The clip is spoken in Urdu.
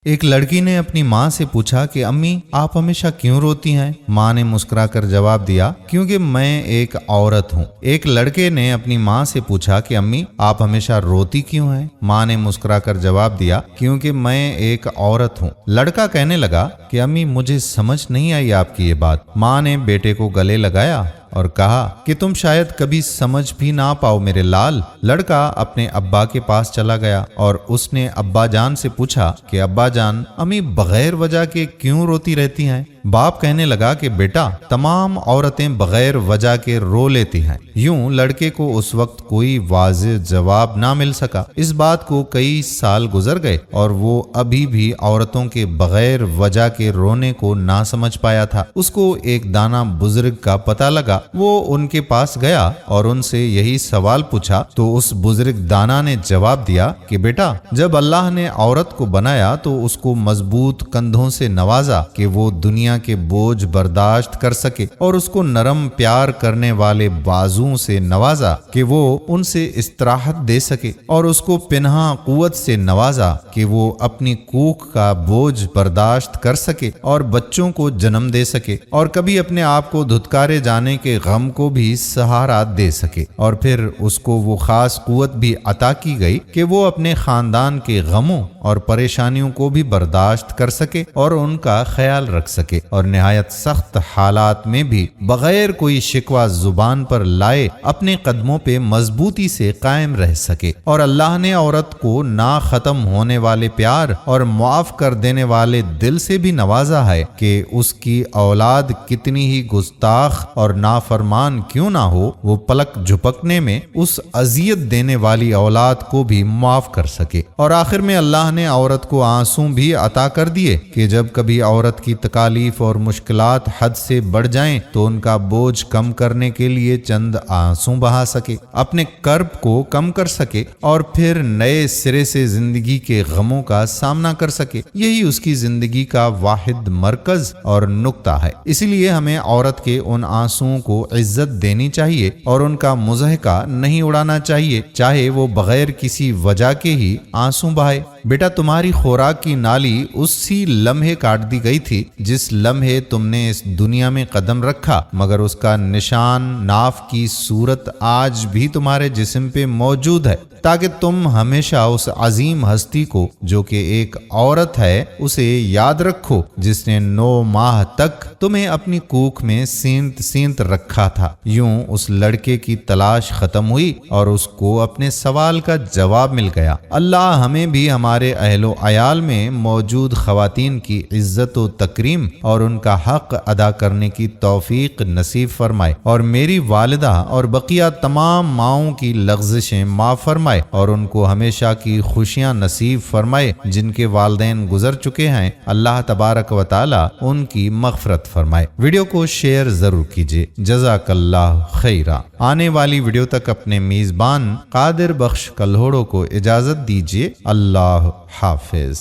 ایک لڑکی نے اپنی ماں سے پوچھا کہ امی آپ ہمیشہ کیوں روتی ہیں؟ ماں نے مسکرا کر جواب دیا کیونکہ میں ایک عورت ہوں۔ ایک لڑکے نے اپنی ماں سے پوچھا کہ امی آپ ہمیشہ روتی کیوں ہیں؟ ماں نے مسکرا کر جواب دیا کیونکہ میں ایک عورت ہوں۔ لڑکا کہنے لگا کہ امی مجھے سمجھ نہیں آئی آپ کی یہ بات۔ ماں نے بیٹے کو گلے لگایا اور کہا کہ تم شاید کبھی سمجھ بھی نہ پاؤ میرے لال۔ لڑکا اپنے ابا کے پاس چلا گیا اور اس نے ابا جان سے پوچھا کہ ابا جان امی بغیر وجہ کے کیوں روتی رہتی ہیں؟ باپ کہنے لگا کہ بیٹا تمام عورتیں بغیر وجہ کے رو لیتی ہیں۔ یوں لڑکے کو اس وقت کوئی واضح جواب نہ مل سکا۔ اس بات کو کئی سال گزر گئے اور وہ ابھی بھی عورتوں کے بغیر وجہ کے رونے کو نہ سمجھ پایا تھا۔ اس کو ایک دانا بزرگ کا پتہ لگا۔ وہ ان کے پاس گیا اور ان سے یہی سوال پوچھا تو اس بزرگ دانا نے جواب دیا کہ بیٹا جب اللہ نے عورت کو بنایا تو اس کو مضبوط کندھوں سے نوازا کہ وہ دنیا کے بوجھ برداشت کر سکے، اور اس کو نرم پیار کرنے والے بازوں سے نوازا کہ وہ ان سے استراحت دے سکے، اور اس کو پنہا قوت سے نوازا کہ وہ اپنی کوکھ کا بوجھ برداشت کر سکے اور بچوں کو جنم دے سکے، اور کبھی اپنے آپ کو دھتکارے جانے کے غم کو بھی سہارا دے سکے، اور پھر اس کو وہ خاص قوت بھی عطا کی گئی کہ وہ اپنے خاندان کے غموں اور پریشانیوں کو بھی برداشت کر سکے اور ان کا خیال رکھ سکے، اور نہایت سخت حالات میں بھی بغیر کوئی شکوہ زبان پر لائے اپنے قدموں پہ مضبوطی سے قائم رہ سکے۔ اور اللہ نے عورت کو نہ ختم ہونے والے پیار اور معاف کر دینے والے دل سے بھی نوازا ہے کہ اس کی اولاد کتنی ہی گستاخ اور نافرمان کیوں نہ ہو، وہ پلک جھپکنے میں اس اذیت دینے والی اولاد کو بھی معاف کر سکے۔ اور آخر میں اللہ نے عورت کو آنسو بھی عطا کر دیے کہ جب کبھی عورت کی تکالیف اور مشکلات حد سے بڑھ جائیں تو ان کا بوجھ کم کرنے کے لیے چند آنسو بہا سکے، اپنے کرب کو کم کر سکے اور پھر نئے سرے سے زندگی کے غموں کا سامنا کر سکے۔ یہی اس کی زندگی کا واحد مرکز اور نقطہ ہے۔ اسی لیے ہمیں عورت کے ان آنسوؤں کو عزت دینی چاہیے اور ان کا مضحکہ نہیں اڑانا چاہیے، چاہے وہ بغیر کسی وجہ کے ہی آنسو بہائے۔ بیٹا تمہاری خوراک کی نالی اسی لمحے کاٹ دی گئی تھی جس لمحے تم نے اس دنیا میں قدم رکھا، مگر اس کا نشان ناف کی صورت آج بھی تمہارے جسم پہ موجود ہے، تاکہ تم ہمیشہ اس عظیم ہستی کو جو کہ ایک عورت ہے اسے یاد رکھو جس نے 9 ماہ تک تمہیں اپنی کوکھ میں سینت سینت رکھا تھا۔ یوں اس لڑکے کی تلاش ختم ہوئی اور اس کو اپنے سوال کا جواب مل گیا۔ اللہ ہمیں بھی ہمارے اہل و عیال میں موجود خواتین کی عزت و تکریم اور ان کا حق ادا کرنے کی توفیق نصیب فرمائے، اور میری والدہ اور بقیہ تمام ماؤں کی لغزشیں معاف فرمائے، اور ان کو ہمیشہ کی خوشیاں نصیب فرمائے جن کے والدین گزر چکے ہیں۔ اللہ تبارک و تعالی ان کی مغفرت فرمائے۔ ویڈیو کو شیئر ضرور کیجیے۔ جزاک اللہ خیرا۔ آنے والی ویڈیو تک اپنے میزبان قادر بخش کلہوڑو کو اجازت دیجیے۔ اللہ حافظ۔